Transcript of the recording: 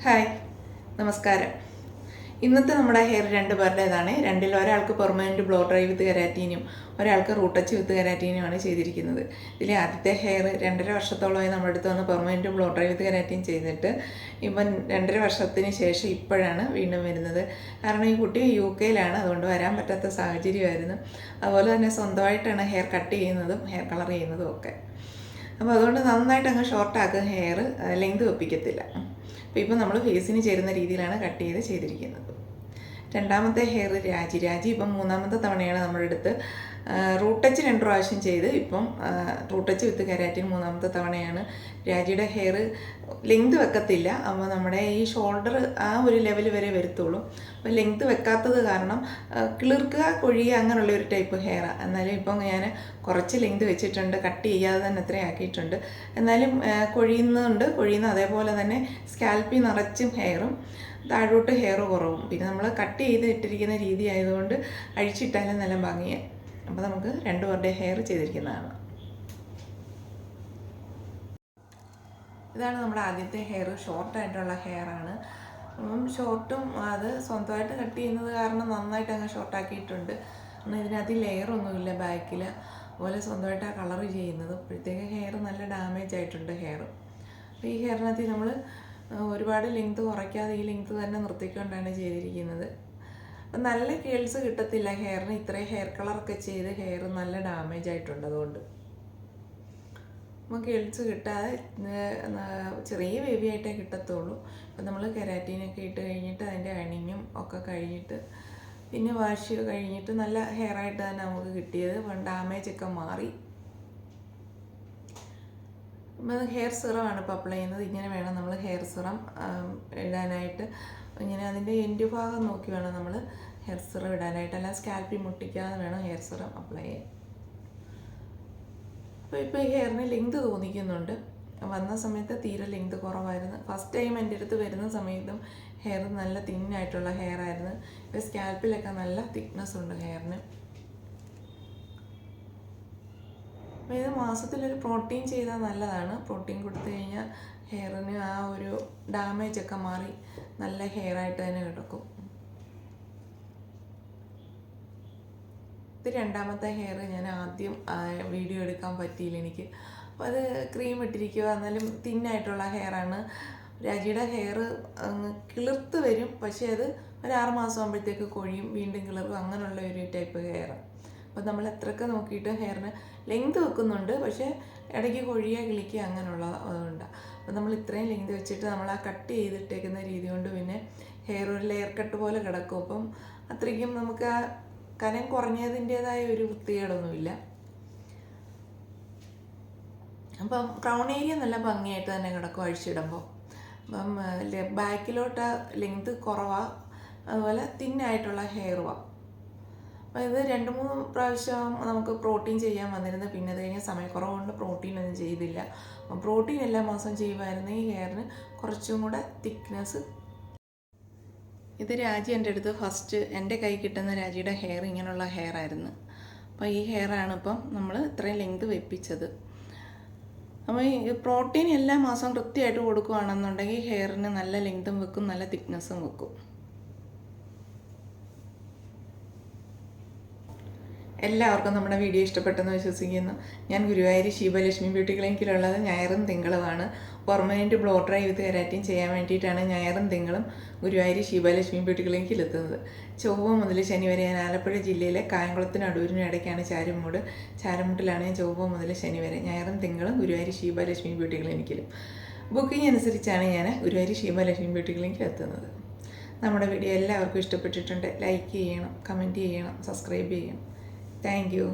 Hi, നമസ്കാരം. ഇന്നത്തെ നമ്മുടെ ഹെയർ രണ്ട് പേരുടേതാണ്. രണ്ടിൽ ഒരാൾക്ക് പെർമനൻറ്റ് ബ്ലോ ഡ്രൈ വിത്ത് കെരാറ്റീനും ഒരാൾക്ക് റൂട്ട് ടച്ച് വിത്ത് കെരാറ്റീനുമാണ് ചെയ്തിരിക്കുന്നത്. ഇതിലെ ആദ്യത്തെ ഹെയർ 2.5 വർഷത്തോളമായി നമ്മുടെ അടുത്ത് വന്ന് പെർമനൻറ്റ് ബ്ലോ ഡ്രൈ വിത്ത് കെരാറ്റീൻ ചെയ്തിട്ട് ഇപ്പം 2.5 വർഷത്തിന് ശേഷം ഇപ്പോഴാണ് വീണ്ടും വരുന്നത്. കാരണം ഈ കുട്ടി UK-യിലാണ്, അതുകൊണ്ട് വരാൻ പറ്റാത്ത സാഹചര്യമായിരുന്നു. അതുപോലെ തന്നെ സ്വന്തമായിട്ടാണ് ഹെയർ കട്ട് ചെയ്യുന്നതും ഹെയർ കളർ ചെയ്യുന്നതും ഒക്കെ. അപ്പോൾ അതുകൊണ്ട് നന്നായിട്ട് അങ്ങ് ഷോർട്ടാക്കുക, ഹെയർ ലെങ്ത് വെപ്പിക്കത്തില്ല. അപ്പോൾ ഇപ്പോൾ നമ്മൾ ഫേസിന് ചേരുന്ന രീതിയിലാണ് കട്ട് ചെയ്തിരിക്കുന്നത്. രണ്ടാമത്തെ ഹെയർ രാജി ഇപ്പം 3ാമത്തെ തവണയാണ് നമ്മുടെ അടുത്ത് റൂട്ട് ടച്ച് 2 പ്രാവശ്യം ചെയ്ത് ഇപ്പം റൂട്ട് ടച്ച് വിത്ത് കെരാറ്റിൻ 3ാമത്തെ തവണയാണ്. രാജിയുടെ ഹെയർ ലെങ്ത് വെക്കത്തില്ല. അപ്പോൾ നമ്മുടെ ഈ ഷോൾഡർ ആ ഒരു ലെവൽ വരെ വരത്തുള്ളൂ. അപ്പോൾ ലെങ്ത് വെക്കാത്തത് കാരണം കിളിർക്കുക, കൊഴിയുക അങ്ങനെയുള്ള ഒരു ടൈപ്പ് ഹെയറാണ്. എന്നാലും ഇപ്പം ഞാൻ കുറച്ച് ലെങ്ത് വെച്ചിട്ടുണ്ട്, കട്ട് ചെയ്യാതെ തന്നെ അത്രയും ആക്കിയിട്ടുണ്ട്. എന്നാലും കൊഴിയുന്ന അതേപോലെ തന്നെ സ്കാൽപ്പിൽ നിറച്ചും ഹെയറും താഴോട്ട് ഹെയർ കുറവും. പിന്നെ നമ്മൾ കട്ട് ഇട്ടിരിക്കുന്ന രീതി ആയതുകൊണ്ട് അഴിച്ചിട്ടാലും നല്ല ഭംഗിയാണ്. അപ്പോൾ നമുക്ക് 2 പേരുടെ ഹെയർ ചെയ്തിരിക്കുന്നതാണ്. ഇതാണ് നമ്മുടെ ആദ്യത്തെ ഹെയർ. ഷോർട്ടായിട്ടുള്ള ഹെയറാണ്. ഷോർട്ടും അത് സ്വന്തമായിട്ട് കട്ട് ചെയ്യുന്നത് കാരണം നന്നായിട്ട് അങ്ങ് ഷോർട്ടാക്കിയിട്ടുണ്ട്. എന്നാൽ ഇതിനകത്ത് ലെയറൊന്നുമില്ല ബാക്കിൽ. അതുപോലെ സ്വന്തമായിട്ടാണ് കളർ ചെയ്യുന്നത്. അപ്പോഴത്തേക്ക് ഹെയർ നല്ല ഡാമേജ് ആയിട്ടുണ്ട് ഹെയർ. അപ്പോൾ ഈ ഹെയറിനകത്ത് നമ്മൾ ഒരുപാട് ലെങ്ത് കുറയ്ക്കാതെ ഈ ലെങ്ത് തന്നെ നിർത്തിക്കൊണ്ടാണ് ചെയ്തിരിക്കുന്നത്. അപ്പം നല്ല കേൾസ് കിട്ടത്തില്ല ഹെയറിന്. ഇത്രയും ഹെയർ കളറൊക്കെ ചെയ്ത് ഹെയർ നല്ല ഡാമേജ് ആയിട്ടുണ്ട്. അതുകൊണ്ട് നമുക്ക് കേൾസ് കിട്ടാതെ ചെറിയ ബേബി ആയിട്ടേ കിട്ടത്തുള്ളൂ. അപ്പം നമ്മൾ കെരാറ്റീനൊക്കെ ഇട്ട് കഴിഞ്ഞിട്ട് അതിൻ്റെ അണിങ്ങും ഒക്കെ കഴിഞ്ഞിട്ട് പിന്നെ വാഷ് കഴിഞ്ഞിട്ട് നല്ല ഹെയർ ആയിട്ട് തന്നെ നമുക്ക് കിട്ടിയത്. ഡാമേജൊക്കെ മാറി. ഹെയർ സിറമാണ് ഇപ്പോൾ അപ്ലൈ ചെയ്യുന്നത്. ഇങ്ങനെ വേണം നമ്മൾ ഹെയർ സിറം ഇടാനായിട്ട്. ഇങ്ങനെ അതിൻ്റെ എൻഡ് ഭാഗം നോക്കി വേണം നമ്മൾ ഹെയർ സിറം ഇടാനായിട്ട്. അല്ല സ്കാൽപ്പിൽ മുട്ടിക്കാതെ വേണം ഹെയർ സിറം അപ്ലൈ ചെയ്യാൻ. അപ്പോൾ ഇപ്പോൾ ഈ ഹെയറിന് ലെങ്ത് തോന്നിക്കുന്നുണ്ട്. വന്ന സമയത്ത് തീരെ ലെങ്ത് കുറവായിരുന്നു. ഫസ്റ്റ് ടൈം എൻ്റെ അടുത്ത് വരുന്ന സമയത്തും ഹെയർ നല്ല തിന്നായിട്ടുള്ള ഹെയർ ആയിരുന്നു. ഇപ്പോൾ സ്കാൽപ്പിലൊക്കെ നല്ല തിക്നെസ് ഉണ്ട് ഹെയറിന്. അപ്പോൾ ഇത് മാസത്തിലൊരു പ്രോട്ടീൻ ചെയ്താൽ നല്ലതാണ്. പ്രോട്ടീൻ കൊടുത്തു കഴിഞ്ഞാൽ ഹെയറിന് ആ ഒരു ഡാമേജൊക്കെ മാറി നല്ല ഹെയർ ആയിട്ട് തന്നെ കിടക്കും. ഇത് 2ാമത്തെ ഹെയർ. ഞാൻ ആദ്യം വീഡിയോ എടുക്കാൻ പറ്റിയില്ല എനിക്ക്. അപ്പോൾ അത് ക്രീം ഇട്ടിരിക്കുക. എന്നാലും തിന്നായിട്ടുള്ള ഹെയറാണ്. രാജിയുടെ ഹെയർ കിളിർത്ത് വരും, പക്ഷേ അത് ഒരു 6 മാസം ആകുമ്പോഴത്തേക്ക് കൊഴിയും, വീണ്ടും കിളിർക്കും. അങ്ങനെയുള്ള ഒരു ടൈപ്പ് ഹെയറാണ്. അപ്പോൾ നമ്മൾ എത്രയൊക്കെ നോക്കിയിട്ട് ഹെയറിന് ലെങ്ത് വെക്കുന്നുണ്ട്, പക്ഷേ ഇടയ്ക്ക് കൊഴിയുക, കിളിക്കുക അങ്ങനെയുള്ള അതുകൊണ്ട്. അപ്പോൾ നമ്മൾ ഇത്രയും ലെങ്ത് വെച്ചിട്ട് നമ്മൾ ആ കട്ട് ചെയ്തിട്ടേക്കുന്ന രീതി കൊണ്ട് പിന്നെ ഹെയർ ഒരു ലെയർ കട്ട് പോലെ കിടക്കും. അപ്പം അത്രയ്ക്കും നമുക്ക് ആ കനം കുറഞ്ഞതിൻ്റേതായ ഒരു വൃത്തികേടൊന്നുമില്ല. അപ്പം ക്രൗൺ ഏരിയ നല്ല ഭംഗിയായിട്ട് തന്നെ കിടക്കും അഴിച്ചിടുമ്പോൾ. അപ്പം ബാക്കിലോട്ട് ലെങ്ത് കുറവാണ്, അതുപോലെ തിന്നായിട്ടുള്ള ഹെയറുമാണ്. അപ്പോൾ ഇത് 2-3 പ്രാവശ്യം നമുക്ക് പ്രോട്ടീൻ ചെയ്യാൻ വന്നിരുന്നു. പിന്നെ അത് കഴിഞ്ഞാൽ സമയക്കുറവുകൊണ്ട് പ്രോട്ടീനൊന്നും ചെയ്തില്ല. അപ്പം പ്രോട്ടീൻ എല്ലാ മാസവും ചെയ്യുമായിരുന്നു. ഈ ഹെയറിന് കുറച്ചും കൂടെ തിക്നെസ്. ഇത് രാജി എൻ്റെ അടുത്ത് ഫസ്റ്റ് എൻ്റെ കൈ കിട്ടുന്ന രാജിയുടെ ഹെയർ ഇങ്ങനെയുള്ള ഹെയർ ആയിരുന്നു. അപ്പോൾ ഈ ഹെയറാണ് ഇപ്പം നമ്മൾ ഇത്രയും ലെങ്ത് വെപ്പിച്ചത്. അപ്പോൾ ഈ പ്രോട്ടീൻ എല്ലാ മാസവും കൃത്യമായിട്ട് കൊടുക്കുകയാണെന്നുണ്ടെങ്കിൽ ഹെയറിന് നല്ല ലെങ്തും വെക്കും, നല്ല തിക്നെസ്സും വെക്കും. എല്ലാവർക്കും നമ്മുടെ വീഡിയോ ഇഷ്ടപ്പെട്ടെന്ന് വിശ്വസിക്കുന്നു. ഞാൻ ഗുരുവായൂർ ശിവലക്ഷ്മി ബ്യൂട്ടി ക്ലിനിക്കിലുള്ളത് ഞായറും തിങ്കളുമാണ്. പെർമനൻറ്റ് ബ്ലോ ഡ്രൈ വിത്ത് കെരാറ്റിൻ ചെയ്യാൻ വേണ്ടിയിട്ടാണ് ഞായറും തിങ്കളും ഗുരുവായൂർ ശിവലക്ഷ്മി ബ്യൂട്ടി ക്ലിനിക്കിൽ എത്തുന്നത്. ചൊവ്വ മുതൽ ശനി വരെ ഞാൻ ആലപ്പുഴ ജില്ലയിലെ കായംകുളത്തിനും അടൂരിനും ഇടയ്ക്കാണ് ചാരമുട്ടിലാണ് ഞാൻ ചൊവ്വ മുതൽ ശനി വരെ. ഞായറും തിങ്കളും ഗുരുവായൂർ ശിവലക്ഷ്മി ബ്യൂട്ടി ക്ലിനിക്കിലും. ബുക്കിംഗ് അനുസരിച്ചാണ് ഞാൻ ഗുരുവായൂർ ശിവലക്ഷ്മി ബ്യൂട്ടി ക്ലിനിക്കിൽ എത്തുന്നത്. നമ്മുടെ വീഡിയോ എല്ലാവർക്കും ഇഷ്ടപ്പെട്ടിട്ടുണ്ട്. ലൈക്ക് ചെയ്യണം, കമൻറ്റ് ചെയ്യണം, സബ്സ്ക്രൈബ് ചെയ്യണം. Thank you.